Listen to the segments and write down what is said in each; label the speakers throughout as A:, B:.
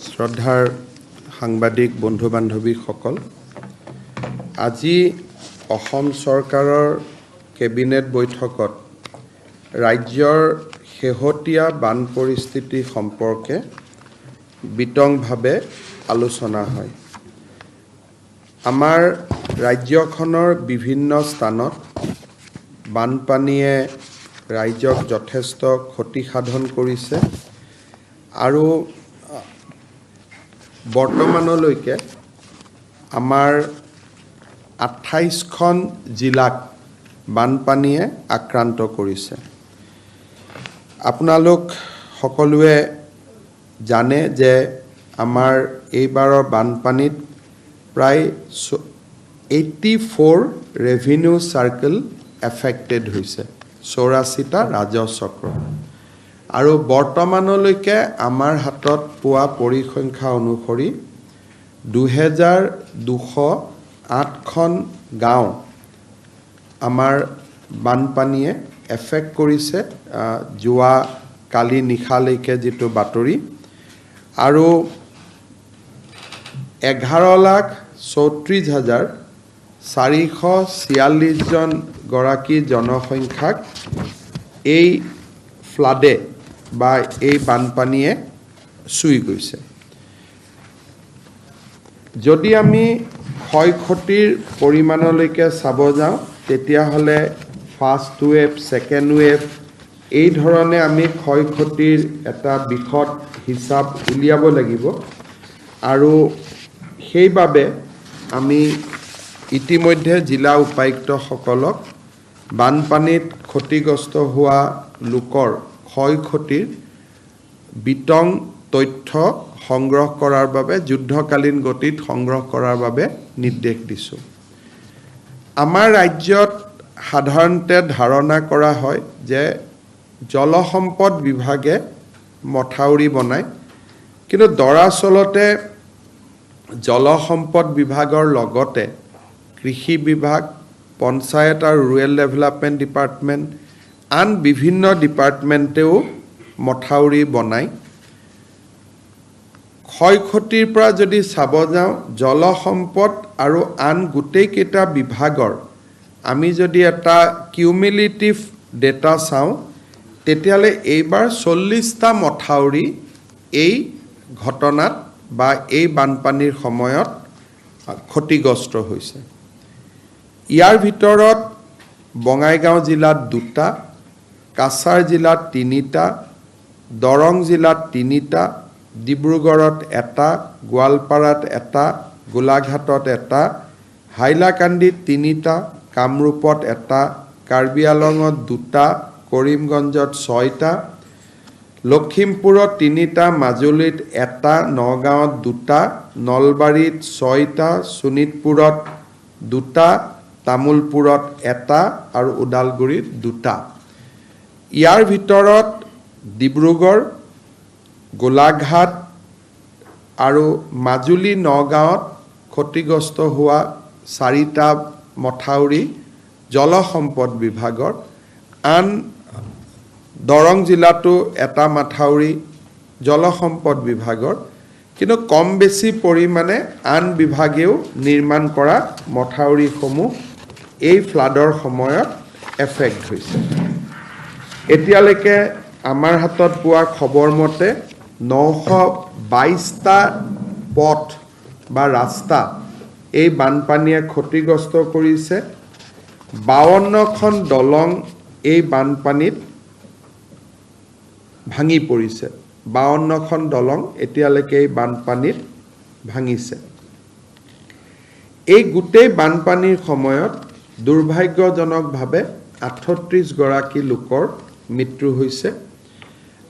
A: শ্ৰদ্ধাৰ সাংবাদিক বন্ধু বান্ধৱীসকল, আজি অসম চৰকাৰৰ কেবিনেট বৈঠকত ৰাজ্যৰ শেহতীয়া বান পৰিস্থিতি সম্পৰ্কে বিতংভাৱে আলোচনা হয়। আমাৰ ৰাজ্যখনৰ বিভিন্ন স্থানত বানপানীয়ে ৰাইজক যথেষ্ট ক্ষতি সাধন কৰিছে আৰু বৰ্তমানলৈকে আমাৰ 28খন জিলাক বানপানীয়ে আক্ৰান্ত কৰিছে। আপোনালোক সকলোৱে জানে যে আমাৰ এইবাৰৰ বানপানীত প্ৰায় 84 ৰেভিনিউ চাৰ্কেল এফেক্টেড হৈছে, 84টা ৰাজহ চক্ৰ। আৰু বৰ্তমানলৈকে আমাৰ হাতত পোৱা পৰিসংখ্যা অনুসৰি 2208খন গাঁও আমাৰ বানপানীয়ে এফেক্ট কৰিছে, যোৱা কালি নিশালৈকে যিটো বাতৰি। আৰু 11,34,446 গৰাকী জনসংখ্যাক এই ফ্লাডে বা এই বানপানীয়ে চুই গৈছে। যদি আমি ক্ষয় ক্ষতিৰ পৰিমাণলৈকে চাব যাওঁ, তেতিয়াহ'লে ফাৰ্ষ্ট ৱেভ, ছেকেণ্ড ৱেভ এই ধৰণে আমি ক্ষয় ক্ষতিৰ এটা বিশদ হিচাপ উলিয়াব লাগিব। আৰু সেইবাবে আমি ইতিমধ্যে জিলা উপায়ুক্তসকলক বানপানীত ক্ষতিগ্ৰস্ত হোৱা লোকৰ ক্ষয় ক্ষতিৰ বিতং তথ্য সংগ্ৰহ কৰাৰ বাবে, যুদ্ধকালীন গতিত সংগ্ৰহ কৰাৰ বাবে নিৰ্দেশ দিছোঁ। আমাৰ ৰাজ্যত সাধাৰণতে ধাৰণা কৰা হয় যে জলসম্পদ বিভাগে মথাউৰি বনায়, কিন্তু দৰাচলতে জলসম্পদ বিভাগৰ লগতে কৃষি বিভাগ, পঞ্চায়ত আৰু ৰুৰেল ডেভেলপমেণ্ট ডিপাৰ্টমেণ্ট, আন বিভিন্ন ডিপাৰ্টমেণ্টেও মথাউৰি বনায়। ক্ষয় ক্ষতিৰ পৰা যদি চাব যাওঁ, জলসম্পদ আৰু আন গোটেইকেইটা বিভাগৰ আমি যদি এটা কিউমিলেটিভ ডেটা চাওঁ, তেতিয়াহ'লে এইবাৰ 40টা মথাউৰি এই ঘটনাত বা এই বানপানীৰ সময়ত ক্ষতিগ্ৰস্ত হৈছে। ইয়াৰ ভিতৰত বঙাইগাঁও জিলাত 2টা, কাছাৰ জিলাত 3টা, দৰং জিলাত 3টা, ডিব্ৰুগড়ত 1টা, গোৱালপাৰাত 1টা, গোলাঘাটত 1টা, হাইলাকান্দিত 3টা, কামৰূপত 1টা, কাৰ্বি আংলঙত 2টা, কৰিমগঞ্জত 6টা, লখিমপুৰত 3টা, মাজুলীত 1টা, নগাঁৱত 2টা, নলবাৰীত 6টা, শোণিতপুৰত 2টা, তামুলপুৰত 1টা আৰু ওদালগুৰিত 2টা। ইয়াৰ ভিতৰত ডিব্ৰুগড়, গোলাঘাট আৰু মাজুলী, নগাঁৱত ক্ষতিগ্ৰস্ত হোৱা 4টা মথাউৰি জলসম্পদ বিভাগৰ, আন দৰং জিলাতো 1টা মথাউৰি জলসম্পদ বিভাগৰ, কিন্তু কম বেছি পৰিমাণে আন বিভাগেও নিৰ্মাণ কৰা মথাউৰিসমূহ এই ফ্লাডৰ সময়ত এফেক্ট হৈছে। এতিয়ালৈকে আমাৰ হাতত পোৱা খবৰ মতে 922টা পথ বা ৰাস্তা এই বানপানীয়ে ক্ষতিগ্ৰস্ত কৰিছে। 52খন দলং এই বানপানীত ভাঙি পৰিছে। 52খন দলং এতিয়ালৈকে এই বানপানীত ভাঙিছে। এই গোটেই বানপানীৰ সময়ত দুৰ্ভাগ্যজনকভাৱে 38 গৰাকী লোকৰ মৃত্যু হৈছে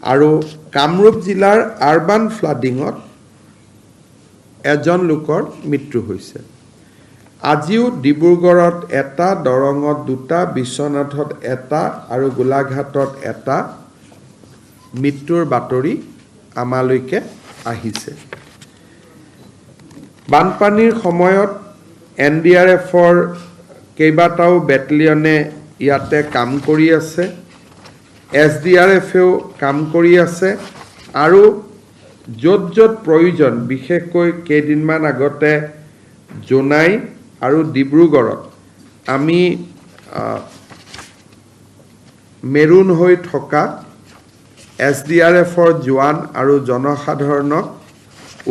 A: আৰু কামৰূপ জিলাৰ আৰবান ফ্লাডিঙত 1জন লোকৰ মৃত্যু হৈছে। আজিও ডিব্ৰুগড়ত 1টা, দৰঙত 2টা, বিশ্বনাথত 1টা আৰু গোলাঘাটত 1টা মৃত্যুৰ বাতৰি আমালৈকে আহিছে। বানপানীৰ সময়ত NDRFৰ কেইবাটাও বেটেলিয়নে ইয়াতে কাম কৰি আছে, SDRFেও কাম কৰি আছে আৰু য'ত য'ত প্ৰয়োজন বিশেষকৈ কেইদিনমান আগতে জোনাই আৰু ডিব্ৰুগড়ত আমি মেৰুন হৈ থকা SDRFৰ জোৱান আৰু জনসাধাৰণক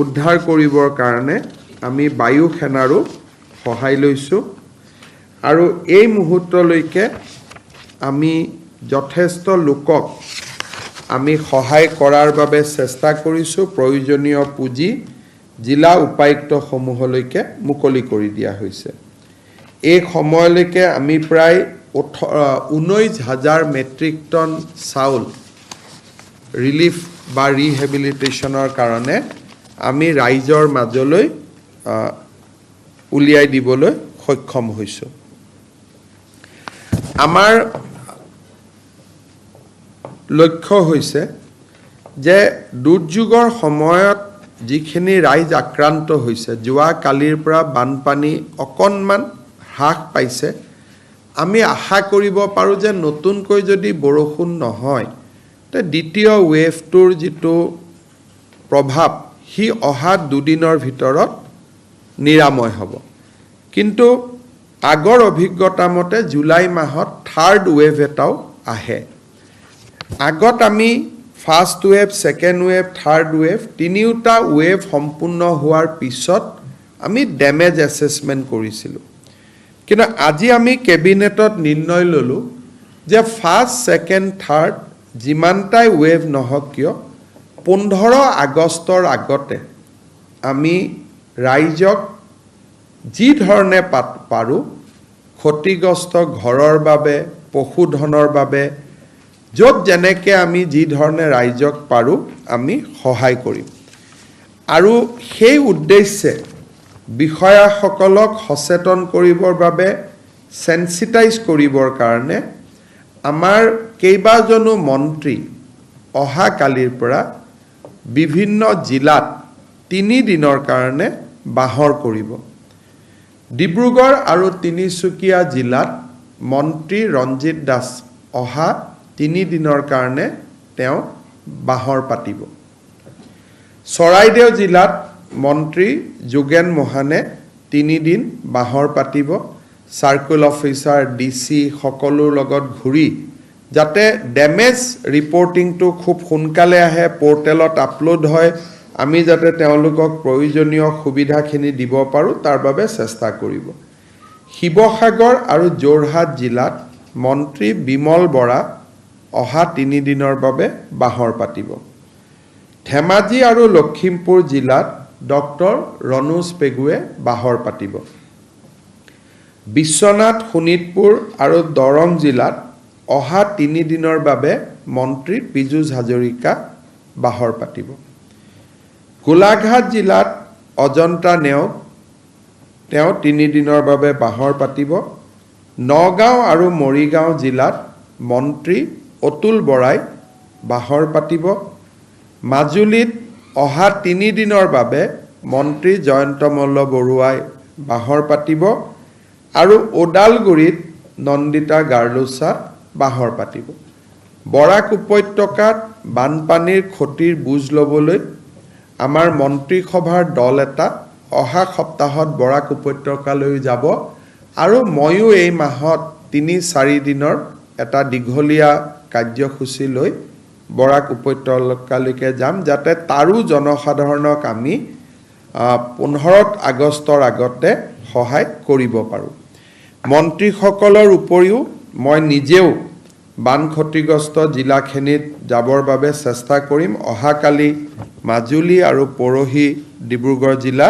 A: উদ্ধাৰ কৰিবৰ কাৰণে আমি বায়ু সেনাৰো সহায় লৈছোঁ আৰু এই মুহূৰ্তলৈকে আমি যথেষ্ট লোকক আমি সহায় কৰাৰ বাবে চেষ্টা কৰিছোঁ প্ৰয়োজনীয় পুঁজি জিলা উপায়ুক্তসমূহলৈকে মুকলি কৰি দিয়া হৈছে এই সময়লৈকে আমি প্ৰায় 19,000 মেট্ৰিক টন চাউল ৰিলিফ বা ৰিহেবিলিটেশ্যনৰ কাৰণে আমি ৰাইজৰ মাজলৈ উলিয়াই দিবলৈ সক্ষম হৈছোঁ আমাৰ লক্ষ্য হৈছে যে দুৰ্যোগৰ সময়ত যিখিনি ৰাইজ আক্ৰান্ত হৈছে যোৱা কালিৰ পৰা বানপানী অকণমান হ্ৰাস পাইছে আমি আশা কৰিব পাৰোঁ যে নতুনকৈ যদি বৰষুণ নহয় তে দ্বিতীয় ৱেভটোৰ যিটো প্ৰভাৱ হি অহা দুদিনৰ ভিতৰত নিৰাময় হ'ব কিন্তু আগৰ অভিজ্ঞতা মতে জুলাই মাহত থাৰ্ড ৱেভ এটাও আহে আগত আমি first wave second wave third wave তিনিওটা ৱেভ সম্পূৰ্ণ হোৱাৰ পিছত আমি ডেমেজ এছেছমেণ্ট কৰিছিলোঁ কিন্তু আজি আমি কেবিনেটত নিৰ্ণয় ল'লোঁ যে ফাৰ্ষ্ট ছেকেণ্ড থাৰ্ড যিমানটাই ৱেভ নহওক কিয় 15 আগষ্টৰ আগতে আমি ৰাইজক যি ধৰণে পাৰোঁ ক্ষতিগ্ৰস্ত ঘৰৰ বাবে পশুধনৰ বাবে য'ত যেনেকৈ আমি যি ধৰণে ৰাইজক পাৰোঁ আমি সহায় কৰিম আৰু সেই উদ্দেশ্যে বিষয়াসকলক সচেতন কৰিবৰ বাবে সেন্সিটাইজ কৰিবৰ কাৰণে আমাৰ কেইবাজনো মন্ত্ৰী অহা কালিৰ পৰা বিভিন্ন জিলাত 3 দিনৰ কাৰণে বাহৰ কৰিব ডিব্ৰুগড় আৰু তিনিচুকীয়া জিলাত মন্ত্ৰী ৰঞ্জিত দাস অহা 3 দিনৰ কাৰণে তেওঁ বাহৰ পাতিব চৰাইদেউ জিলাত মন্ত্ৰী যোগেন মোহনে 3 দিন বাহৰ পাতিব সাৰ্কুল অফিচাৰ ডিসি সকলোৰ লগত ঘূৰি যাতে ডেমেজ ৰিপৰ্টিংটো খুব সোনকালে আহে পোৰ্টেলত আপলোড হয় আমি যাতে তেওঁলোকক প্ৰয়োজনীয় সুবিধাখিনি দিব পাৰোঁ তাৰ বাবে চেষ্টা কৰিব শিৱসাগৰ আৰু যোৰহাট জিলাত মন্ত্ৰী বিমল বৰা অহা 3 দিনৰ বাবে বাহৰ পাতিব ধেমাজি আৰু লখিমপুৰ জিলাত ডক্টৰ ৰণোজ পেগুৱে বাহৰ পাতিব বিশ্বনাথ শোণিতপুৰ আৰু দৰং জিলাত অহা 3 দিনৰ বাবে মন্ত্ৰী পীযুষ হাজৰিকা বাহৰ পাতিব গোলাঘাট জিলাত অজন্তা নেওগ তেওঁ 3 দিনৰ বাবে বাহৰ পাতিব নগাঁও আৰু মৰিগাঁও জিলাত মন্ত্ৰী অতুল বৰাই বাহৰ পাতিব মাজুলীত অহা 3 দিনৰ বাবে মন্ত্ৰী জয়ন্ত মল্ল বৰুৱাই বাহৰ পাতিব আৰু ওদালগুৰিত নন্দিতা গাৰ্লুছা বাহৰ পাতিব বৰাক উপত্যকাত বানপানীৰ ক্ষতিৰ বুজ ল'বলৈ আমাৰ মন্ত্ৰী সভাৰ দল এটা অহা সপ্তাহত বৰাক উপত্যকালৈ যাব আৰু ময়ো এই মাহত 3-4 দিনৰ এটা দীঘলীয়া কাৰ্যসূচী লৈ বৰাক উপত্যকালৈকে যাম যাতে তাৰো জনসাধাৰণক আমি 15 আগষ্টৰ আগতে সহায় কৰিব পাৰোঁ মন্ত্ৰীসকলৰ উপৰিও মই নিজেও বান ক্ষতিগ্ৰস্ত জিলাখিনিত যাবৰ বাবে চেষ্টা কৰিম অহাকালি মাজুলী আৰু পৰহি ডিব্ৰুগড় জিলা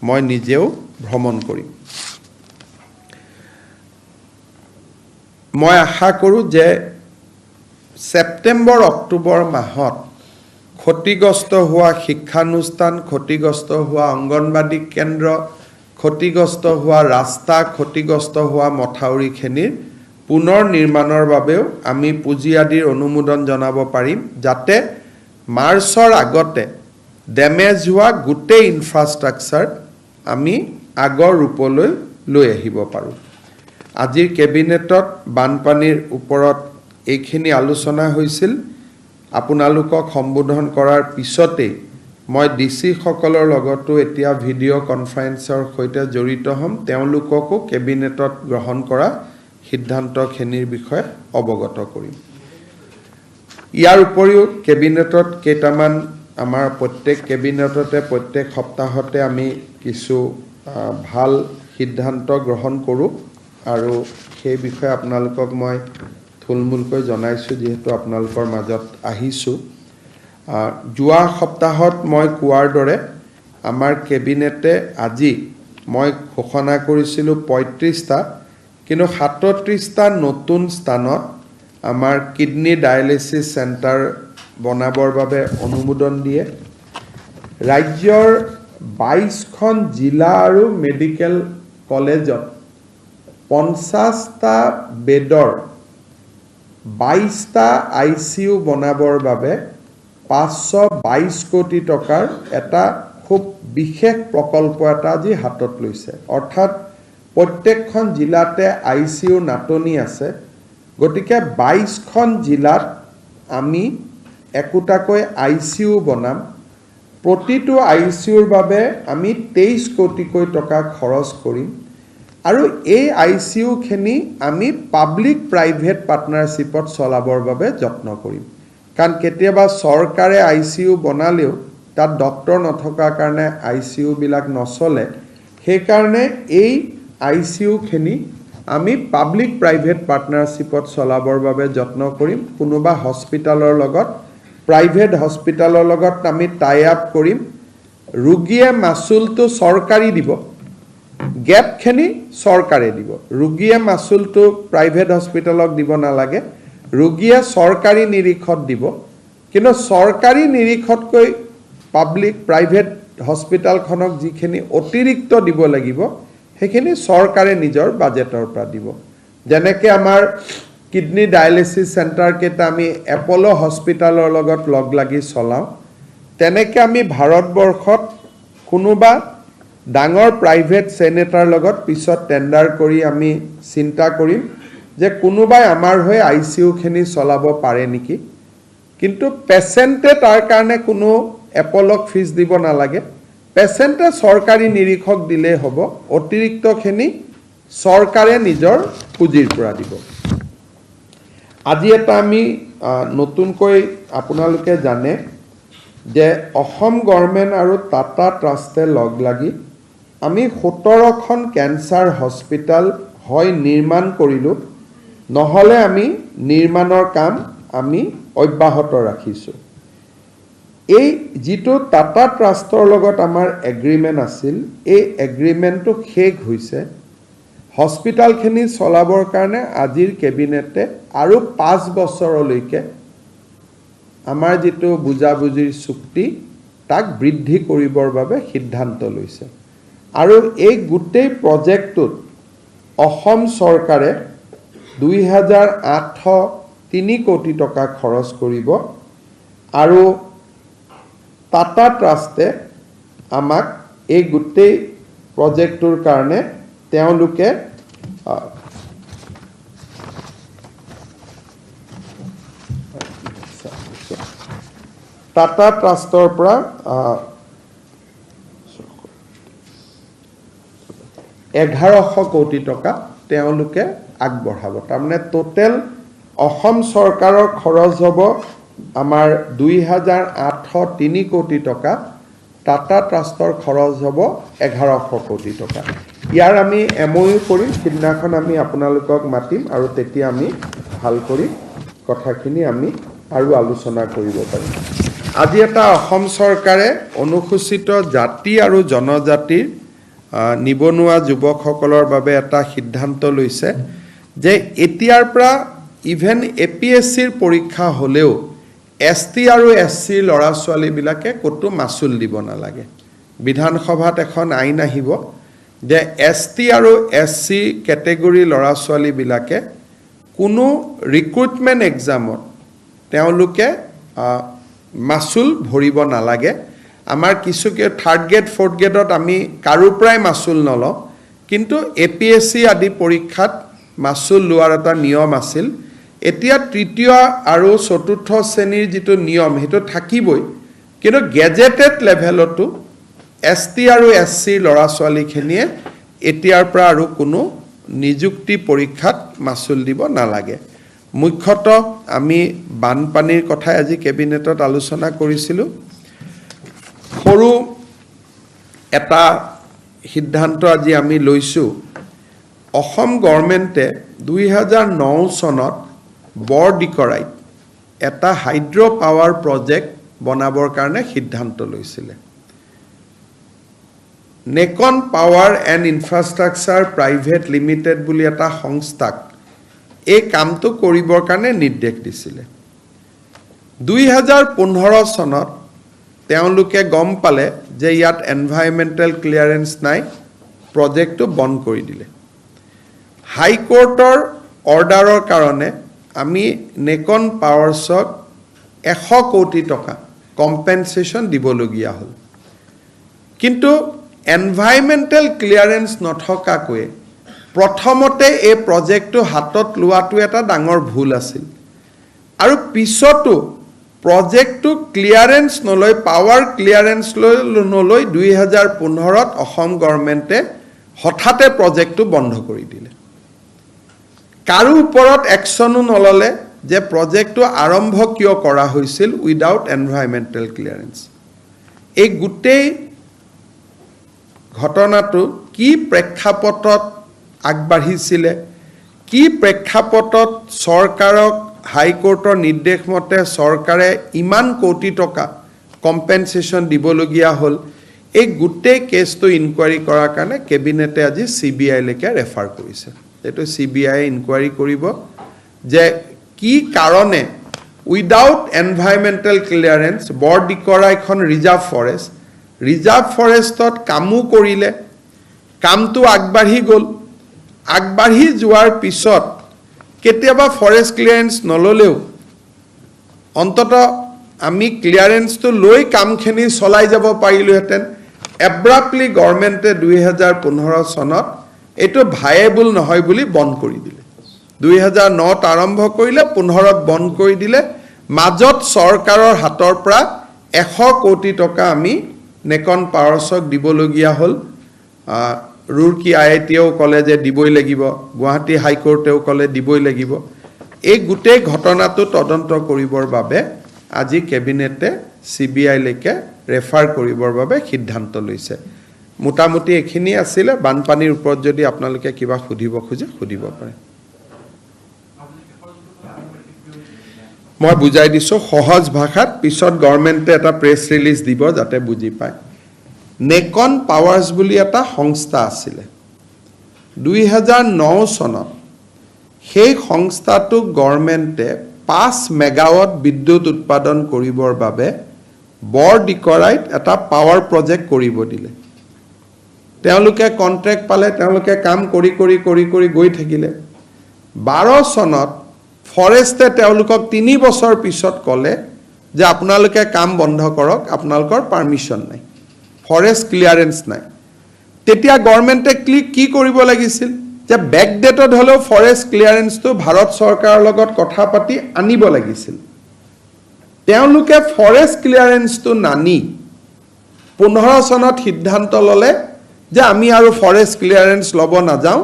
A: মই নিজেও ভ্ৰমণ কৰিম মই আশা কৰোঁ যে সেপ্টেম্বৰ অক্টোবৰ মাহত ক্ষতিগ্ৰস্ত হোৱা শিক্ষানুষ্ঠান ক্ষতিগ্ৰস্ত হোৱা অংগনবাদী কেন্দ্ৰ ক্ষতিগ্ৰস্ত হোৱা ৰাস্তা ক্ষতিগ্ৰস্ত হোৱা মথাউৰিখিনিৰ পুনৰ নিৰ্মাণৰ বাবেও আমি পুঁজি আদিৰ অনুমোদন জনাব পাৰিম যাতে মাৰ্চৰ আগতে ডেমেজ হোৱা গোটেই ইনফ্ৰাষ্ট্ৰাকচাৰ আমি আগৰ ৰূপলৈ লৈ আহিব পাৰোঁ আজিৰ কেবিনেটত বানপানীৰ ওপৰত এইখিনি আলোচনা হৈছিল আপোনালোকক সম্বোধন কৰাৰ পিছতেই মই ডিসি সকলৰ লগতো এতিয়া ভিডিঅ' কনফাৰেন্সৰ সৈতে জড়িত হ'ম তেওঁলোককো কেবিনেটত গ্ৰহণ কৰা সিদ্ধান্তখিনিৰ বিষয়ে অৱগত কৰিম ইয়াৰ উপৰিও কেবিনেটত কেইটামান আমাৰ প্ৰত্যেক কেবিনেটতে প্ৰত্যেক সপ্তাহতে আমি কিছু ভাল সিদ্ধান্ত গ্ৰহণ কৰোঁ আৰু সেই বিষয়ে আপোনালোকক মই থুলমূলকৈ জনাইছোঁ যিহেতু আপোনালোকৰ মাজত আহিছোঁ যোৱা সপ্তাহত মই কোৱাৰ দৰে আমাৰ কেবিনেটে আজি মই ঘোষণা কৰিছিলোঁ 35টা কিন্তু 37টা নতুন স্থানত আমাৰ কিডনি ডায়ালিসিস সেন্টাৰ বনাবৰ বাবে অনুমোদন দিয়ে ৰাজ্যৰ 22খন জিলা আৰু মেডিকেল কলেজত 50টা বেডৰ 22টা আইসিইউ বনাবৰ বাবে 522 কোটি টকাৰ এটা খুব বিশেষ প্ৰকল্প এটা আজি হাতত লৈছে অৰ্থাৎ প্ৰত্যেকখন জিলাতে আইসিইউ নাটনি আছে গতিকে 22খন জিলাত আমি একোটাকৈ আইসিইউ বনাম প্ৰতিটো আইসিইউৰ বাবে আমি 23 কোটিকৈ টকা খৰচ কৰিম আৰু এই আইসিইউখিনি আমি পাব্লিক প্ৰাইভেট পাৰ্টনাৰশ্বিপত চলাবৰ বাবে যত্ন কৰিম কাৰণ কেতিয়াবা চৰকাৰে আইসিইউ বনালেও তাত ডক্টৰ নথকাৰ কাৰণে আইসিইউ বিলাক নচলে সেই কাৰণে এই আইসিইউখিনি আমি পাব্লিক প্ৰাইভেট পাৰ্টনাৰশ্বিপত চলাবৰ বাবে যত্ন কৰিম কোনোবা হস্পিটালৰ লগত প্ৰাইভেট হস্পিটালৰ লগত আমি টাই আপ কৰিম ৰোগীয়ে মাসুলটো চৰকাৰী দিব গেপখিনি চৰকাৰে দিব ৰোগীয়ে মাসুলটো প্ৰাইভেট হস্পিটালক দিব নালাগে ৰোগীয়ে চৰকাৰী নিৰীক্ষত দিব কিন্তু চৰকাৰী নিৰীক্ষতকৈ পাব্লিক প্ৰাইভেট হস্পিটালখনক যিখিনি অতিৰিক্ত দিব লাগিব সেইখিনি চৰকাৰে নিজৰ বাজেটৰ পৰা দিব যেনেকৈ আমাৰ কিডনি ডায়ালিসিস সেন্টাৰ কেইটা আমি এপলো হস্পিটালৰ লগত লগ লাগি চলাও তেনেকৈ আমি ভাৰতবৰ্ষত কোনোবা ডাঙৰ প্ৰাইভেট চেনেটাৰ লগত পিছত টেন্ডাৰ কৰি আমি চিন্তা কৰিম যে কোনোবাই আমাৰ হৈ আইসিইউখিনি চলাব পাৰে নেকি কিন্তু পেশেন্টে তাৰ কাৰণে কোনো এপলক ফিজ দিব নালাগে পেশেন্টে চৰকাৰী নিৰীক্ষক দিলে হ'ব অতিৰিক্তখিনি চৰকাৰে নিজৰ পুঁজিৰ পৰা দিব আজি এটা আমি নতুনকৈ আপোনালোকে জানে যে অসম গভৰ্ণমেণ্ট আৰু টাটা ট্ৰাষ্টে লগ লাগি আমি 17খন ক্যান্সাৰ হস্পিটাল হয় নিৰ্মাণ কৰিলোঁ নহলে আমি নিৰ্মাণৰ কাম আমি অব্যাহত ৰাখিছোঁ এই যেটো টাটা ট্ৰাষ্টৰ লগত আমাৰ এগ্ৰিমেন্ট আছিল এই এগ্ৰিমেন্টটো শেষ হৈছে হস্পিটালখিনি চলাবৰ কাৰণে আজিৰ কেবিনেটে আৰু 5 বছৰলৈকে আমাৰ যেটো বুজাবুজিৰ চুক্তি তাক বৃদ্ধি কৰিবৰ বাবে সিদ্ধান্ত লৈছে আৰু এই গোটেই প্ৰজেক্টটোত অসম চৰকাৰে 2803 কোটি টকা খৰচ কৰিব আৰু টাটা ট্ৰাষ্টে আমাক এই গোটেই প্ৰজেক্টৰ কাৰণে তেওঁলোকে টাটা ট্ৰাষ্টৰ পৰা 1100 কোটি টকা তেওঁলোকে আগবঢ়াব তাৰমানে টোটেল অসম চৰকাৰৰ খৰচ হ'ব আমাৰ 2803 কোটি টকা টাটা ট্ৰাষ্টৰ খৰচ হ'ব 1100 কোটি টকা ইয়াৰ আমি এমঅইউ কৰিম সিদিনাখন আমি আপোনালোকক মাতিম আৰু তেতিয়া আমি ভাল কৰি কথাখিনি আমি আৰু আলোচনা কৰিব পাৰিম আজি এটা অসম চৰকাৰে অনুসূচিত জাতি আৰু জনজাতিৰ নিবনুৱা যুৱকসকলৰ বাবে এটা সিদ্ধান্ত লৈছে যে এতিয়াৰ পৰা ইভেন এপিএসসিৰ পৰীক্ষা হলেও এসটি আৰু এসসি লৰা ছোৱালী বিলাকে কতো মাসুল দিব নালাগে বিধানসভাত এখন আইন আহিব যে এসটি আৰু এসসি ক্যাটেগৰী লৰা ছোৱালী বিলাকে কোনো ৰিক্ৰুটমেন্ট এক্সামত তেওঁলোকে মাসুল ভৰিব নালাগে আমাৰ কিছুকে থাৰ্ড গ্ৰেড ফৰ্থ গ্ৰেডত আমি কাৰো প্ৰায় মাসুল নলওঁ কিন্তু এপিএসসি আদি পৰীক্ষাত মাসুল লোৱাৰ এটা নিয়ম আছিল এতিয়া তৃতীয় আৰু চতুৰ্থ শ্ৰেণীৰ যেটো নিয়ম হেতু থাকিবই কিন্তু গেজেটেড লেভেলতো ST আৰু SC ল'ৰা ছোৱালীখিনিয়ে এতিয়াৰ পৰা আৰু কোনো নিযুক্তি পৰীক্ষাত মাচুল দিব নালাগে মুখ্যতঃ আমি বানপানীৰ কথা আজি কেবিনেটত আলোচনা কৰিছিলোঁ সৰু এটা সিদ্ধান্ত আজি আমি লৈছোঁ অসম গভৰ্ণমেণ্টে 2009 চনত বৰডিকৰাইত এটা হাইড্ৰ পাৱাৰ প্ৰজেক্ট বনাবৰ কাৰণে সিদ্ধান্ত লৈছিলে Necon power and infrastructure private limited বুলি এটা সংস্থাক এই কামটো কৰিবৰ কাৰণে নিৰ্দেশ দিছিলে 2015 চনত তেওঁলোকে গম পালে যে ইয়াত এনভাইৰনমেণ্টেল ক্লিয়াৰেন্স নাই প্ৰজেক্টটো বন্ধ কৰি দিলে হাইকোৰ্টৰ অৰ্ডাৰৰ কাৰণে আমি নেকন পাৱাৰ্ছক 100 কোটি টকা কম্পেনসেশ্যন দিবলগীয়া হ'ল কিন্তু এনভাইৰনমেণ্টেল ক্লিয়াৰেন্স নথকাকৈ প্ৰথমতে এই প্ৰজেক্টটো হাতত লোৱাটো এটা ডাঙৰ ভুল আছিল আৰু পিছতো প্ৰজেক্টটো ক্লিয়াৰেন্স নলৈ পাৱাৰ ক্লিয়াৰেন্স নলৈ 2015ত অসম গভৰ্ণমেণ্টে হঠাতে প্ৰজেক্টটো বন্ধ কৰি দিলে কাৰো ওপৰত একচনো নললে যে প্ৰজেক্টটো আৰম্ভ কিয় কৰা হৈছিল উইদাউট এনভাইৰনমেণ্টেল ক্লিয়াৰেন্স এই গোটেই ঘটনাটো কি প্ৰেক্ষাপটত আগবাঢ়িছিলে কি প্ৰেক্ষাপটত চৰকাৰক হাইকোৰ্টৰ নিৰ্দেশ মতে চৰকাৰে ইমান কোটি টকা কম্পেনসেশ্যন দিবলগীয়া হ'ল এই গোটেই কেছটো ইনকুৱাৰী কৰাৰ কাৰণে কেবিনেটে আজি CBI লৈকে ৰেফাৰ কৰিছে এইটো CBI ইনকুৱাৰী কৰিব যে কি কাৰণে উইদাউট এনভাইৰনমেণ্টেল ক্লিয়াৰেন্স বৰডিকৰা এখন ৰিজাৰ্ভ ফৰেষ্টত কামো কৰিলে কামটো আগবাঢ়ি গ'ল আগবাঢ়ি যোৱাৰ পিছত কেতিয়াবা ফৰেষ্ট ক্লিয়াৰেন্স নললেও অন্তত আমি ক্লিয়াৰেন্সটো লৈ কামখিনি চলাই যাব পাৰিলোহেঁতেন এব্ৰাপ্টলি গভৰ্ণমেণ্টে 2015 চনত এইটো ভায়েবল নহয় বুলি বন্ধ কৰি দিলে 2009ত আৰম্ভ কৰিলে 15ত বন্ধ কৰি দিলে মাজত চৰকাৰৰ হাতৰ পৰা 100 কোটি টকা আমি নেকন পাৱাৰ্ছক দিবলগীয়া হ'ল ৰুৰকি IITও ক'লে যে দিবই লাগিব গুৱাহাটী হাইকোৰ্টেও ক'লে দিবই লাগিব এই গোটেই ঘটনাটো তদন্ত কৰিবৰ বাবে আজি কেবিনেটে CBI লৈকে ৰেফাৰ কৰিবৰ বাবে সিদ্ধান্ত লৈছে মোটামুটি এখিনি আছিলে বানপানীৰ ওপৰত যদি আপোনালোকে কিবা সুধিব খোজে সুধিব পাৰে মই বুজাই দিছো সহজ ভাষাত পিছত গভৰ্ণমেণ্টে এটা প্ৰেছ ৰিলিজ দিব যাতে বুজি পায় নেকন পাৱাৰ্ছ বুলি এটা সংস্থা আছিলে 2009 চনত সেই সংস্থাটোক গভৰ্ণমেণ্টে 5 মেগাৱাট বিদ্যুৎ উৎপাদন কৰিবৰ বাবে বৰডিকৰাইত এটা পাৱাৰ প্ৰজেক্ট কৰিব দিলে তেওঁলোকে কন্ট্ৰেক্ট পালে তেওঁলোকে কাম কৰি গৈ থাকিলে 12 চনত ফৰেষ্টে তেওঁলোকক 3 বছৰ পিছত ক'লে যে আপোনালোকে কাম বন্ধ কৰক আপোনালোকৰ পাৰমিশন নাই ফৰেষ্ট ক্লিয়াৰেন্স নাই তেতিয়া গভৰ্ণমেণ্টে কি কৰিব লাগিছিল যে বেকডেটত হলেও ফৰেষ্ট ক্লিয়াৰেন্সটো ভাৰত চৰকাৰৰ লগত কথা পাতি আনিব লাগিছিল তেওঁলোকে ফৰেষ্ট ক্লিয়াৰেন্সটো নানি 15 চনত সিদ্ধান্ত ললে যে আমি আৰু ফৰেষ্ট ক্লিয়াৰেন্স লব নাযাওঁ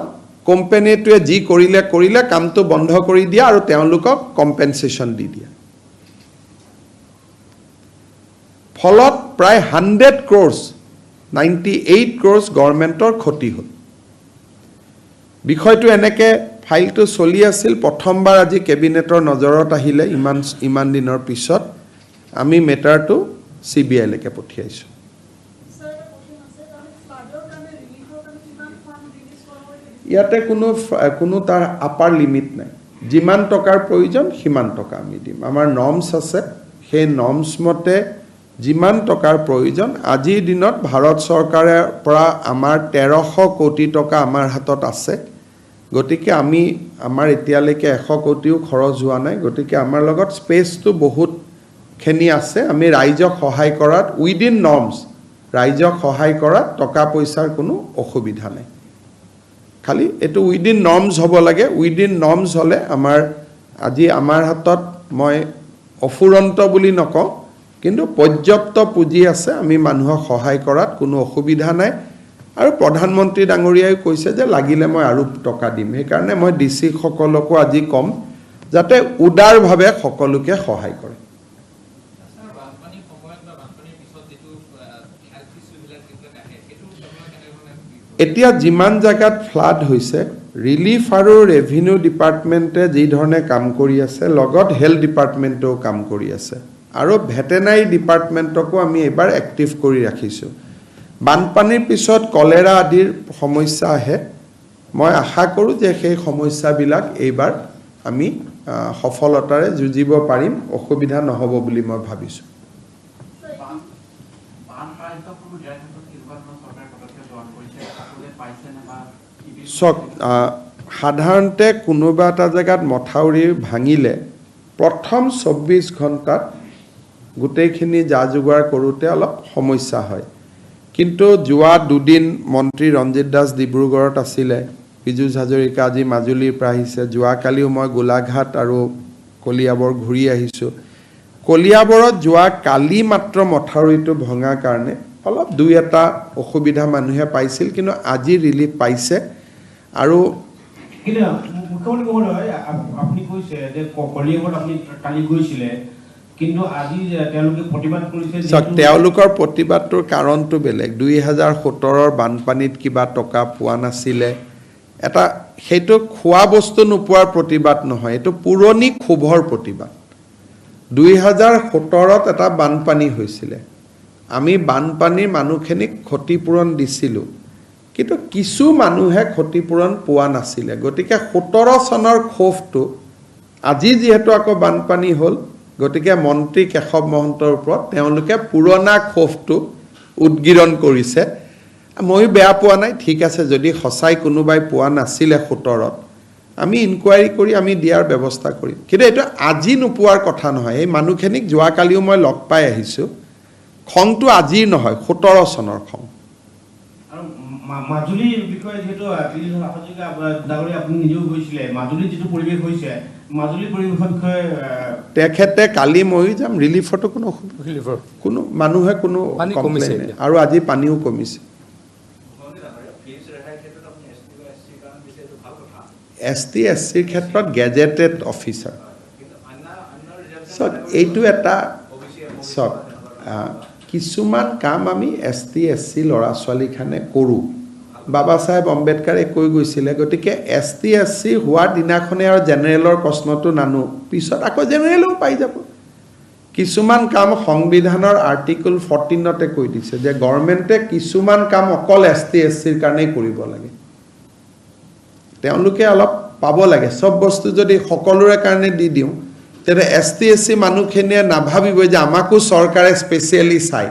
A: কোম্পানীটোৱে যি কৰিলে কামটো বন্ধ কৰি দিয়া আৰু তেওঁলোকক কম্পেনসেশ্যন দি দিয়া ফলত প্ৰায় 100 crores 98 crores গভৰ্ণমেণ্টৰ ক্ষতি হ'ল বিষয়টো এনেকে ফাইলটো চলি আছিল প্ৰথমবাৰ আজি কেবিনেটৰ নজৰত আহিলে ইমান দিনৰ পিছত আমি মেটাৰটো CBI লৈকে পঠিয়াইছো ইয়াতে কোনো তাৰ আপাৰ লিমিট নাই যিমান টকাৰ প্ৰয়োজন সিমান টকা আমি দিম আমাৰ নৰ্মছ আছে সেই নৰ্মছ মতে যিমান টকাৰ প্ৰয়োজন আজিৰ দিনত ভাৰত চৰকাৰৰ পৰা আমাৰ 1300 কোটি টকা আমাৰ হাতত আছে গতিকে আমি আমাৰ এতিয়ালৈকে 100 কোটিও খৰচ হোৱা নাই গতিকে আমাৰ লগত স্পেচটো বহুত খেনি আছে আমি ৰাইজক সহায় কৰাত উইদিন নৰ্মছ ৰাইজক সহায় কৰাত টকা পইচাৰ কোনো অসুবিধা নাই খালি এটো উইদিন নৰ্মছ হ'ব লাগে উইদিন নৰ্মছ হলে আমাৰ আজি আমাৰ হাতত মই অফুৰন্ত বুলি নকওঁ কিন্তু পৰ্যাপ্ত পুঁজি আছে আমি মানুহক সহায় কৰাত কোনো অসুবিধা নাই আৰু প্ৰধানমন্ত্ৰী ডাঙৰীয়াই কৈছে যে লাগিলে মই আৰু টকা দিম সেইকাৰণে মই ডিসি সকলকো আজি কম যাতে উদাৰভাৱে সকলোকে সহায় কৰে এতিয়া যিমান জায়গাত ফ্লাড হৈছে ৰিলিফ আৰু ৰেভিনিউ ডিপাৰ্টমেণ্টে যি ধৰণে কাম কৰি আছে লগত হেলথ ডিপাৰ্টমেণ্টেও কাম কৰি আছে আৰু ভেটেনাৰী ডিপাৰ্টমেণ্টকো আমি এবাৰ এক্টিভ কৰি ৰাখিছোঁ বানপানীৰ পিছত কলেৰা আদিৰ সমস্যা আহে মই আশা কৰোঁ যে সেই সমস্যাবিলাক এইবাৰ আমি সফলতাৰে যুঁজিব পাৰিম অসুবিধা নহ'ব বুলি মই ভাবিছোঁ চক সাধাৰণতে কোনোবা এটা জেগাত মথাউৰি ভাঙিলে প্ৰথম 24 ঘণ্টাত গোটেইখিনি যা যোগাৰ কৰোঁতে অলপ সমস্যা হয় কিন্তু যোৱা দুদিন মন্ত্ৰী ৰঞ্জিত দাস ডিব্ৰুগড়ত আছিলে পীযুষ হাজৰিকা আজি মাজুলীৰ পৰা আহিছে যোৱাকালিও মই গোলাঘাট আৰু কলিয়াবৰ ঘূৰি আহিছোঁ কলিয়াবৰত যোৱা কালি মাত্ৰ মথাউৰিটো ভঙাৰ কাৰণে অলপ দুই এটা অসুবিধা মানুহে পাইছিল কিন্তু আজি ৰিলিফ পাইছে আৰু
B: মুখ্যমন্ত্ৰী মহোদয় আপুনি কৈছে যে কলিয়াবৰত আপুনি কালি গৈছিলে কিন্তু আজি তেওঁলোকে প্ৰতিবাদ কৰিছে
A: তেওঁলোকৰ প্ৰতিবাদটোৰ কাৰণটো বেলেগ 2017ৰ বানপানীত কিবা টকা পোৱা নাছিলে এটা সেইটো খোৱা বস্তু নোপোৱাৰ প্ৰতিবাদ নহয় এইটো পুৰণি ক্ষোভৰ প্ৰতিবাদ 2017ত এটা বানপানী হৈছিলে আমি বানপানীৰ মানুহখিনিক ক্ষতিপূৰণ দিছিলোঁ কিন্তু কিছু মানুহে ক্ষতিপূৰণ পোৱা নাছিলে গতিকে 17 চনৰ ক্ষোভটো আজি যেহেতু আকৌ বানপানী হ'ল গতিকে মন্ত্ৰী কেশৱ মহন্তৰ ওপৰত তেওঁলোকে পুৰণা ক্ষোভটো উদ্গীৰণ কৰিছে মই বেয়া পোৱা নাই ঠিক আছে যদি সঁচাই কোনোবাই পোৱা নাছিলে 17ত আমি ইনকুৱাৰী কৰি আমি দিয়াৰ ব্যৱস্থা কৰিম কিন্তু এটা আজি নোপোৱাৰ কথা নহয় এই মানুহখিনিক যোৱাকালিও মই লগ পাই আহিছোঁ খংটো আজি নহয় 17 চনৰ খং
B: মাজুলীৰ বিষয়ে যেহেতু আপুনি নিজেও গৈছিলে মাজুলীৰ যিটো পৰিৱেশ হৈছে মাজুলী পৰিৱেশৰ বিষয়ে
A: তেখেতে কালি মই যাম ৰিলিফতো কোনো মানুহে কোনো কমপ্লেইন আৰু আজি পানীও কমিছে এছটি এছচিৰ ক্ষেত্ৰত গেজেটেড অফিচাৰ এইটো এটা চব কিছুমান কাম আমি এছটি এছচি ল'ৰা ছোৱালীখানে কৰোঁ বাবা চাহেব আম্বেদকাৰে কৈ গৈছিলে গতিকে এছটি এছচি হোৱাৰ দিনাখনে আৰু জেনেৰেলৰ প্ৰশ্নটো নানো পিছত আকৌ জেনেৰেলো পাই যাব কিছুমান কাম সংবিধানৰ আৰ্টিকল 14তে কৈ দিছে যে গভৰ্ণমেণ্টে কিছুমান কাম অকল এছটি এছচিৰ কাৰণেই কৰিব লাগে তেওঁলোকে অলপ পাব লাগে সব বস্তু যদি সকলোৰে কাৰণে দি দিওঁ তেনে এছটি এছচি মানুহখিনিয়ে নাভাবিব যে আমাকো চৰকাৰে স্পেচিয়েলি চাই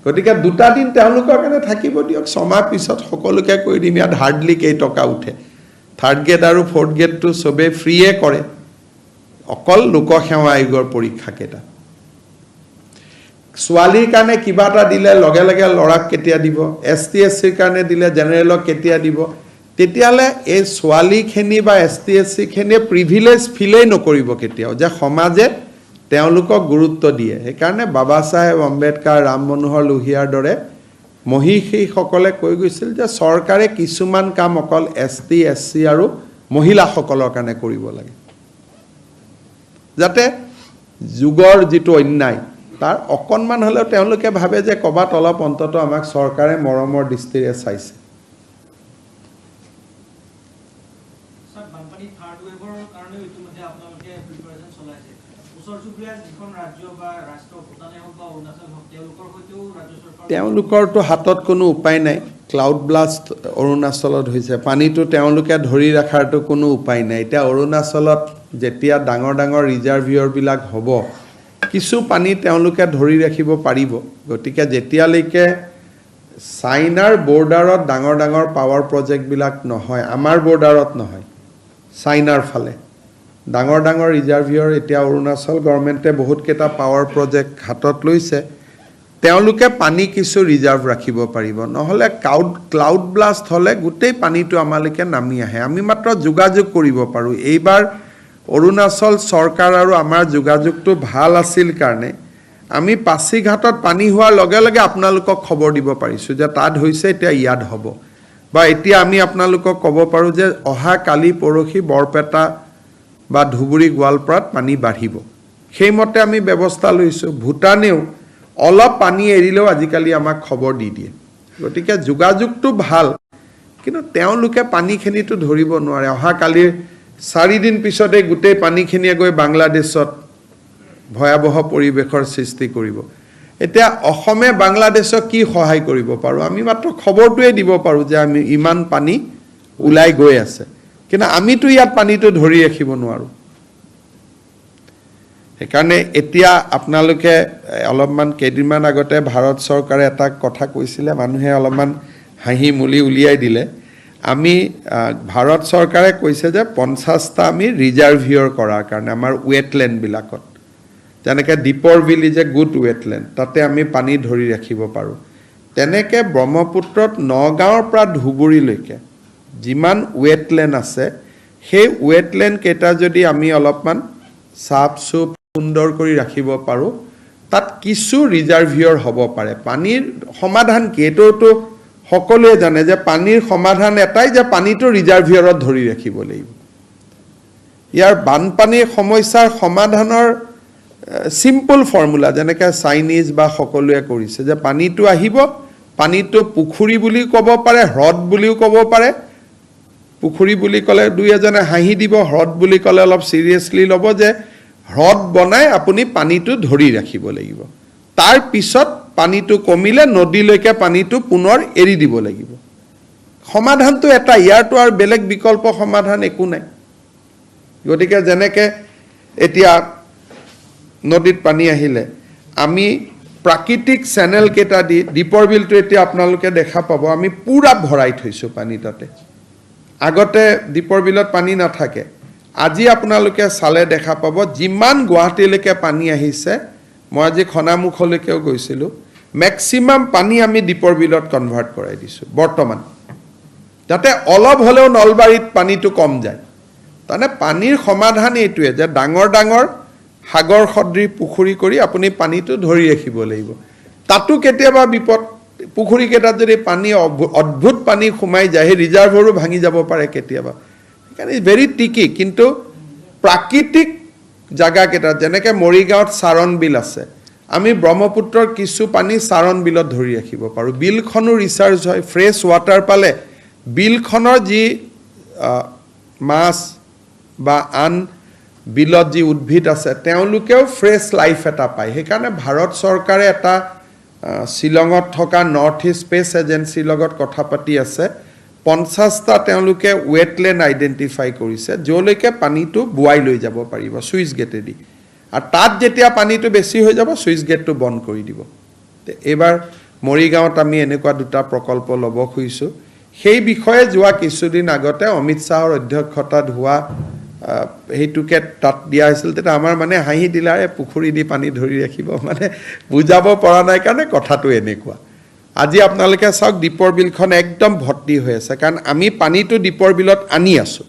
A: গতিকে দুটা দিন তেওঁলোকৰ কাৰণে থাকিব দিয়ক ছমাহ পিছত সকলোকে কৈ দিম ইয়াত হাৰ্ডলি কেই টকা উঠে থাৰ্ড গ্ৰেড আৰু ফৰ্থ গ্ৰেডটো চবেই ফ্ৰীয়ে কৰে অকল লোকসেৱা আয়োগৰ পৰীক্ষাকেইটা ছোৱালীৰ কাৰণে কিবা এটা দিলে লগে লগে ল'ৰাক কেতিয়া দিব এছটি এছচিৰ কাৰণে দিলে জেনেৰেলক কেতিয়া দিব তেতিয়ালে এই ছোৱালীখিনি বা এছটি এছচিখিনিয়ে প্ৰিভিলেজ ফিলেই নকৰিব কেতিয়াও যে সমাজে তেওঁলোকক গুৰুত্ব দিয়ে সেইকাৰণে বাবা চাহেব আম্বেদকাৰ ৰাম মনোহৰ লোহিয়াৰ দৰে মহিষীসকলে কৈ গৈছিল যে চৰকাৰে কিছুমান কাম অকল এছটি এছচি আৰু মহিলাসকলৰ কাৰণে কৰিব লাগে যাতে যুগৰ যিটো অন্যায় তাৰ অকণমান হ'লেও তেওঁলোকে ভাবে যে ক'বাত অলপ অন্তত আমাক চৰকাৰে মৰমৰ দৃষ্টিৰে চাইছে তেওঁলোকৰতো হাতত কোনো উপায় নাই ক্লাউড ব্লাষ্ট অৰুণাচলত হৈছে পানীটো তেওঁলোকে ধৰি ৰাখাৰতো কোনো উপায় নাই এতিয়া অৰুণাচলত যেতিয়া ডাঙৰ ডাঙৰ ৰিজাৰ্ভিয়ৰবিলাক হ'ব কিছু পানী তেওঁলোকে ধৰি ৰাখিব পাৰিব গতিকে যেতিয়ালৈকে চাইনাৰ বৰ্ডাৰত ডাঙৰ ডাঙৰ পাৱাৰ প্ৰজেক্টবিলাক নহয় আমাৰ বৰ্ডাৰত নহয় চাইনাৰ ফালে ডাঙৰ ডাঙৰ ৰিজাৰ্ভিয়ৰ এতিয়া অৰুণাচল গভৰ্ণমেণ্টে বহুত কেইটা পাৱাৰ প্ৰজেক্ট হাতত লৈছে তেওঁলোকে পানী কিছু ৰিজাৰ্ভ ৰাখিব পাৰিব নহ'লে ক্লাউড ব্লাষ্ট হ'লে গোটেই পানীটো আমালৈকে নামি আহে আমি মাত্ৰ যোগাযোগ কৰিব পাৰোঁ এইবাৰ অৰুণাচল চৰকাৰ আৰু আমাৰ যোগাযোগটো ভাল আছিল কাৰণে আমি পাছিঘাটত পানী হোৱাৰ লগে লগে আপোনালোকক খবৰ দিব পাৰিছোঁ যে তাত হৈছে, এতিয়া ইয়াত হ'ব, বা এতিয়া আমি আপোনালোকক ক'ব পাৰোঁ যে অহা কালি পৰহি বৰপেটা বা ধুবুৰী গোৱালপাৰাত পানী বাঢ়িব। সেইমতে আমি ব্যৱস্থা লৈছোঁ। ভূটানেও অলপ পানী এৰিলেও আজিকালি আমাক খবৰ দি দিয়ে। গতিকে যোগাযোগটো ভাল, কিন্তু তেওঁলোকে পানীখিনিতো ধৰিব নোৱাৰে। অহা কালিৰ 4 দিন পিছতে গোটেই পানীখিনিয়ে গৈ বাংলাদেশত ভয়াৱহ পৰিৱেশৰ সৃষ্টি কৰিব। এতিয়া অসমে বাংলাদেশক কি সহায় কৰিব পাৰোঁ? আমি মাত্ৰ খবৰটোৱে দিব পাৰোঁ যে আমি ইমান পানী ওলাই গৈ আছে, কিন্তু আমিতো ইয়াত পানীটো ধৰি ৰাখিব নোৱাৰোঁ। সেইকাৰণে এতিয়া আপোনালোকে অলপমান কেইদিনমান আগতে ভাৰত চৰকাৰে এটা কথা কৈছিলে, মানুহে অলপমান হাঁহি মুলি উলিয়াই দিলে। আমি ভাৰত চৰকাৰে কৈছে যে 50টা আমি ৰিজাৰ্ভিয়ৰ কৰাৰ কাৰণে আমাৰ ৱেটলেণ্ডবিলাকত, যেনেকৈ দীপৰ bill is a good wetland, তাতে আমি পানী ধৰি ৰাখিব পাৰোঁ। তেনেকৈ ব্ৰহ্মপুত্ৰত নগাঁৱৰ পৰা ধুবুৰীলৈকে যিমান ৱেটলেণ্ড আছে, সেই ৱেটলেণ্ডকেইটা যদি আমি অলপমান চাফ চুফ সুন্দৰ কৰি ৰাখিব পাৰোঁ, তাত কিছু ৰিজাৰ্ভিয়ৰ হ'ব পাৰে। পানীৰ সমাধান কি? এইটোতো সকলোৱে জানে যে পানীৰ সমাধান এটাই, যে পানীটো ৰিজাৰ্ভিয়ৰত ধৰি ৰাখিব লাগিব। ইয়াৰ বানপানীৰ সমস্যাৰ সমাধানৰ চিম্পল ফৰ্মুলা, যেনেকৈ চাইনিজ বা সকলোৱে কৰিছে, যে পানীটো আহিব, পানীটো পুখুৰী বুলি ক'ব পাৰে, হ্ৰদ বুলিও ক'ব পাৰে। পুখুৰী বুলি ক'লে দুই এজনে হাঁহি দিব, হ্ৰদ বুলি ক'লে অলপ চিৰিয়াছলি ল'ব, যে হ্ৰদ বনাই আপুনি পানীটো ধৰি ৰাখিব লাগিব। তাৰ পিছত পানীটো কমিলে নদীলৈকে পানীটো পুনৰ এৰি দিব লাগিব। সমাধানটো এটা, ইয়াৰটো আৰু বেলেগ বিকল্প সমাধান একো নাই। গতিকে যেনেকৈ এতিয়া নদীত পানী আহিলে আমি প্ৰাকৃতিক চেনেলকেইটা দি, দীপৰ বিলটো এতিয়া আপোনালোকে দেখা পাব আমি পূৰা ভৰাই থৈছোঁ পানী তাতে। আগতে দীপৰ বিলত পানী নাথাকে। আজি আপোনালোকে চালে দেখা পাব যিমান গুৱাহাটীলৈকে পানী আহিছে, মই আজি খনামুখলৈকেও গৈছিলোঁ, মেক্সিমাম পানী আমি দীপৰ বিলত কনভাৰ্ট কৰাই দিছোঁ বৰ্তমান, যাতে অলপ হ'লেও নলবাৰীত পানীটো কম যায়। তাৰমানে পানীৰ সমাধান এইটোৱে যে ডাঙৰ ডাঙৰ সাগৰ সদৃশ পুখুৰী কৰি আপুনি পানীটো ধৰি ৰাখিব লাগিব। তাতো কেতিয়াবা বিপদ, পুখুৰীকেইটাত যদি পানী অদ্ভুত পানী সোমাই যায়, সেই ৰিজাৰ্ভৰো ভাঙি যাব পাৰে কেতিয়াবা। সেইকাৰণে ভেৰি টিকি। কিন্তু প্ৰাকৃতিক জাগাকেইটাত, যেনেকৈ মৰিগাঁৱত চাৰণ বিল আছে, আমি ব্ৰহ্মপুত্ৰৰ কিছু পানী চাৰণ বিলত ধৰি ৰাখিব পাৰোঁ। বিলখনো ৰিচাৰ্জ হয়, ফ্ৰেছ ৱাটাৰ পালে বিলখনৰ যি মাছ বা আন বিলত যি উদ্ভিদ আছে তেওঁলোকেও ফ্ৰেছ লাইফ এটা পায়। সেইকাৰণে ভাৰত চৰকাৰে এটা শ্বিলঙত থকা নৰ্থ ইষ্ট স্পেচ এজেঞ্চিৰ লগত কথা পাতি আছে। 50টা তেওঁলোকে ৱেটলেণ্ড আইডেণ্টিফাই কৰিছে, য'লৈকে পানীটো বোৱাই লৈ যাব পাৰিব ছুইচ গেটেদি। আৰু তাত যেতিয়া পানীটো বেছি হৈ যাব, ছুইচ গেটটো বন্ধ কৰি দিব। এইবাৰ মৰিগাঁৱত আমি এনেকুৱা 2টা প্ৰকল্প ল'ব খুজিছোঁ। সেই বিষয়ে যোৱা কিছুদিন আগতে অমিত শ্বাহৰ অধ্যক্ষতাত হোৱা সেইটোকে তাত দিয়া হৈছিল। তেতিয়া আমাৰ মানে হাঁহি দিলাৰে পুখুৰী দি পানী ধৰি ৰাখিব, মানে বুজাব পৰা নাই কাৰণে কথাটো এনেকুৱা। আজি আপোনালোকে চাওক দীপৰ বিলখন একদম ভৰ্তি হৈ আছে, কাৰণ আমি পানীটো দীপৰ বিলত আনি আছোঁ,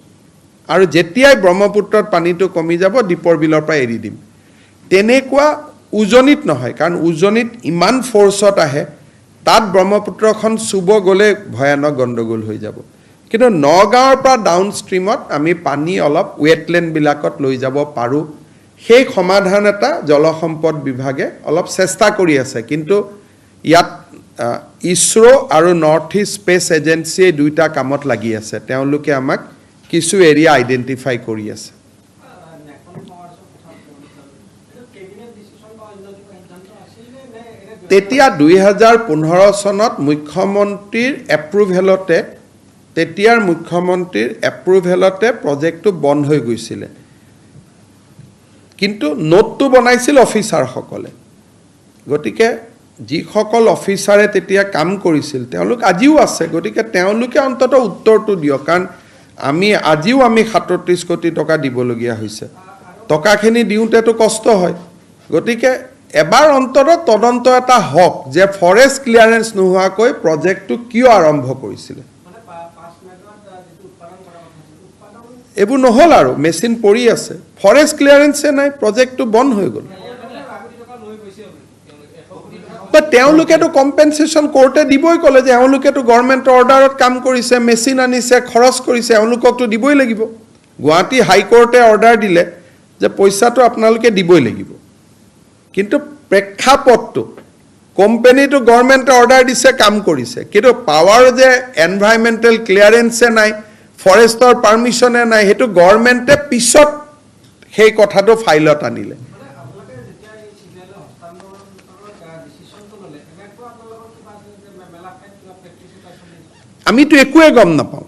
A: আৰু যেতিয়াই ব্ৰহ্মপুত্ৰত পানীটো কমি যাব দীপৰ বিলৰ পৰা এৰি দিম। তেনেকুৱা উজনিত নহয়, কাৰণ উজনিত ইমান ফ'ৰ্চত আহে, তাত ব্ৰহ্মপুত্ৰখন চুব গ'লে ভয়ানক গণ্ডগোল হৈ যাব। কিন্তু নগাঁৱৰ পৰা ডাউন ষ্ট্ৰীমত আমি পানী অলপ ৱেটলেণ্ডবিলাকত লৈ যাব পাৰোঁ। সেই সমাধান এটা জলসম্পদ বিভাগে অলপ চেষ্টা কৰি আছে। কিন্তু ইয়াত ইছৰ' আৰু নৰ্থ ইষ্ট স্পেচ এজেঞ্চিয়ে 2টা কামত লাগি আছে। তেওঁলোকে আমাক কিছু এৰিয়া আইডেণ্টিফাই কৰি আছে। তেতিয়া 2015 চনত মুখ্যমন্ত্ৰীৰ এপ্ৰুভেলতে, তেতিয়াৰ মুখ্যমন্ত্ৰীৰ এপ্ৰুভেলতে প্ৰজেক্টটো বন্ধ হৈ গৈছিলে। কিন্তু নোটটো বনাইছিল অফিচাৰসকলে। গতিকে যিসকল অফিচাৰে তেতিয়া কাম কৰিছিল তেওঁলোক আজিও আছে। গতিকে তেওঁলোকে অন্তত উত্তৰটো দিয়ক, কাৰণ আজিও আমি 37 কোটি টকা দিবলগীয়া হৈছে। টকাখিনি দিওঁতেতো কষ্ট হয়। গতিকে এবাৰ অন্তত তদন্ত এটা হওক যে ফৰেষ্ট ক্লিয়াৰেন্স নোহোৱাকৈ প্ৰজেক্টটো কিয় আৰম্ভ কৰিছিলে। এইবোৰ নহ'ল আৰু মেচিন পৰি আছে, ফৰেষ্ট ক্লিয়াৰেন্সে নাই, প্ৰজেক্টটো বন্ধ হৈ গ'ল। তেওঁলোকেতো কম্পেনচেশ্যন কোৰ্টে দিবই ক'লে যে এওঁলোকেতো গভৰ্ণমেণ্টৰ অৰ্ডাৰত কাম কৰিছে, মেচিন আনিছে, খৰচ কৰিছে, এওঁলোককতো দিবই লাগিব। গুৱাহাটী হাইকোৰ্টে অৰ্ডাৰ দিলে যে পইচাটো আপোনালোকে দিবই লাগিব, কিন্তু প্ৰেক্ষাপটটো কোম্পানীটো গভৰ্ণমেণ্টে অৰ্ডাৰ দিছে, কাম কৰিছে, কিন্তু পাৱাৰ যে এনভাইৰনমেণ্টেল ক্লিয়াৰেঞ্চে নাই, ফৰেষ্টৰ পাৰ্মিশ্যনে নাই, সেইটো গভৰ্ণমেণ্টে পিছত সেই কথাটো ফাইলত আনিলে। আমিতো একোৱে গম নাপাওঁ,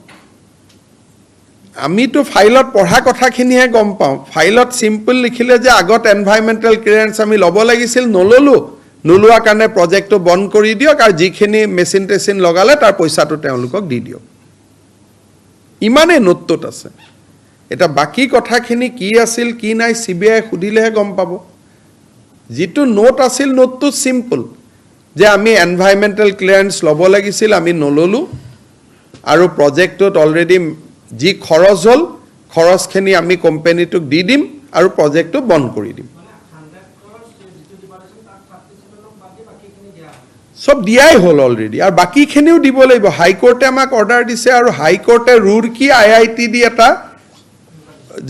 A: আমিতো ফাইলত পঢ়া কথাখিনিহে গম পাওঁ। ফাইলত চিম্পল লিখিলে যে আগত এনভাইৰনমেণ্টেল ক্লিয়াৰেঞ্চ আমি ল'ব লাগিছিল, নল'লোঁ, নোলোৱা কাৰণে প্ৰজেক্টটো বন্ধ কৰি দিয়ক আৰু যিখিনি মেচিন টেচিন লগালে তাৰ পইচাটো তেওঁলোকক দি দিয়ক, ইমানেই নোটটোত আছে। এতিয়া বাকী কথাখিনি কি আছিল কি নাই CBI সুধিলেহে গম পাব। যিটো নোট আছিল নোটটো চিম্পল যে আমি এনভাইৰনমেণ্টেল ক্লিয়াৰেঞ্চ ল'ব লাগিছিল, আমি নল'লোঁ, আৰু প্ৰজেক্টটোত অলৰেডি যি খৰচ হ'ল খৰচখিনি আমি কোম্পানীটোক দি দিম আৰু প্ৰজেক্টটো বন্ধ কৰি দিম। সব দিয়াই হ'ল অলৰেডি, আৰু বাকীখিনিও দিব লাগিব। হাইকোৰ্টে আমাক অৰ্ডাৰ দিছে আৰু হাইকোৰ্টে ৰুৰকি IIT দি এটা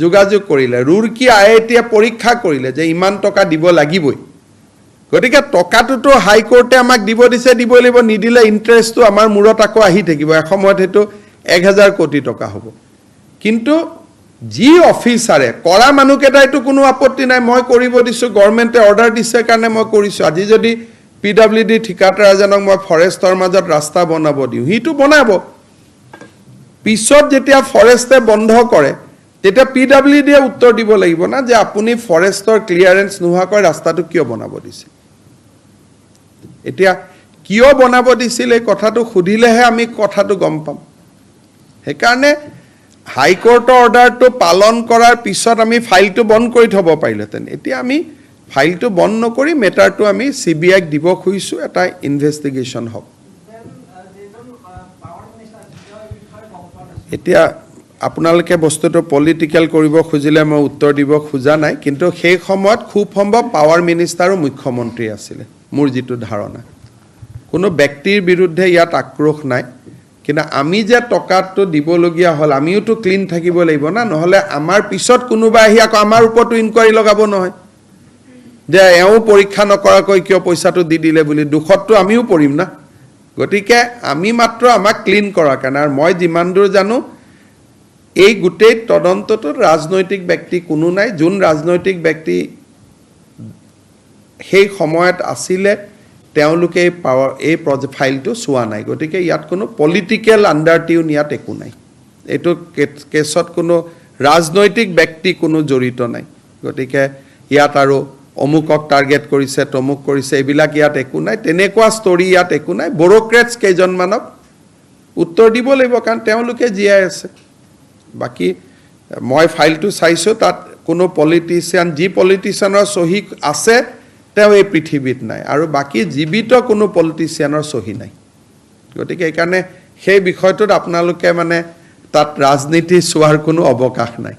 A: যোগাযোগ কৰিলে, ৰুৰকি IITয়ে পৰীক্ষা কৰিলে যে ইমান টকা দিব লাগিবই। গতিকে টকাটোতো হাইকোৰ্টে আমাক দিব দিছে, দিবই লাগিব, নিদিলে ইণ্টাৰেষ্টটো আমাৰ মূৰত আকৌ আহি থাকিব, এসময়ত সেইটো 1000 কোটি টকা হ'ব। কিন্তু যি অফিচাৰে কৰা মানুহকেইটাইতো কোনো আপত্তি নাই, মই কৰিব দিছোঁ, গভৰ্ণমেণ্টে অৰ্ডাৰ দিছে কাৰণে মই কৰিছোঁ। আজি যদি PWD ঠিকাদাৰ এজনক মই ফৰেষ্টৰ মাজত ৰাস্তা বনাব দিওঁ, সিটো বনাব, পিছত যেতিয়া ফৰেষ্টে বন্ধ কৰে তেতিয়া PWDয়ে উত্তৰ দিব লাগিব না যে আপুনি ফৰেষ্টৰ ক্লিয়াৰেঞ্চ নোহোৱাকৈ ৰাস্তাটো কিয় বনাব দিছে। এতিয়া কিয় বনাব দিছিল এই কথাটো সুধিলেহে আমি কথাটো গম পাম। সেইকাৰণে হাইকোৰ্টৰ অৰ্ডাৰটো পালন কৰাৰ পিছত আমি ফাইলটো বন্ধ কৰি থ'ব পাৰিলোহেঁতেন। এতিয়া আমি ফাইলটো বন্ধ নকৰি মেটাৰটো আমি CBIক দিব খুজিছোঁ, এটা ইনভেষ্টিগেশ্যন হওক। এতিয়া আপোনালোকে বস্তুটো পলিটিকেল কৰিব খুজিলে মই উত্তৰ দিব খোজা নাই, কিন্তু সেই সময়ত খুব সম্ভৱ পাৱাৰ মিনিষ্টাৰো মুখ্যমন্ত্ৰী আছিলে, মোৰ যিটো ধাৰণা। কোনো ব্যক্তিৰ বিৰুদ্ধে ইয়াত আক্ৰোশ নাই, কিন্তু আমি যে টকাটো দিবলগীয়া হ'ল আমিওতো ক্লিন থাকিব লাগিব না, নহ'লে আমাৰ পিছত কোনোবা আহি আকৌ আমাৰ ওপৰতো ইনকুৱাৰী লগাব নহয় যে এওঁ পৰীক্ষা নকৰাকৈ কিয় পইচাটো দি দিলে বুলি, দুখততো আমিও পৰিম না। গতিকে আমি মাত্ৰ আমাক ক্লিন কৰাৰ কাৰণে, আৰু মই যিমান দূৰ জানো এই গোটেই তদন্তটোত ৰাজনৈতিক ব্যক্তি কোনো নাই। যোন ৰাজনৈতিক ব্যক্তি সেই সময়ত আছিলে তেওঁলোকে এই ফাইলটো চোৱা নাই। গতিকে ইয়াত কোনো পলিটিকেল আণ্ডাৰটিউন ইয়াত একো নাই, এইটো কেছত কোনো ৰাজনৈতিক ব্যক্তি কোনো জড়িত নাই। গতিকে ইয়াত আৰু অমুকক টাৰ্গেট কৰিছে, তমুক কৰিছে, এইবিলাক ইয়াত একো নাই, তেনেকুৱা ষ্টৰি ইয়াত একো নাই। ব্যুৰ'ক্ৰেটছ কেইজনমানক উত্তৰ দিব লাগিব কাৰণ তেওঁলোকে জীয়াই আছে। বাকী মই ফাইলটো চাইছোঁ, তাত কোনো পলিটিচিয়ান, যি পলিটিচিয়ানৰ চহী আছে তেওঁ এই পৃথিৱীত নাই, আৰু বাকী জীৱিত কোনো পলিটিচিয়ানৰ চহী নাই। গতিকে সেইকাৰণে সেই বিষয়টোত আপোনালোকে মানে তাত ৰাজনীতি চোৱাৰ কোনো অৱকাশ নাই।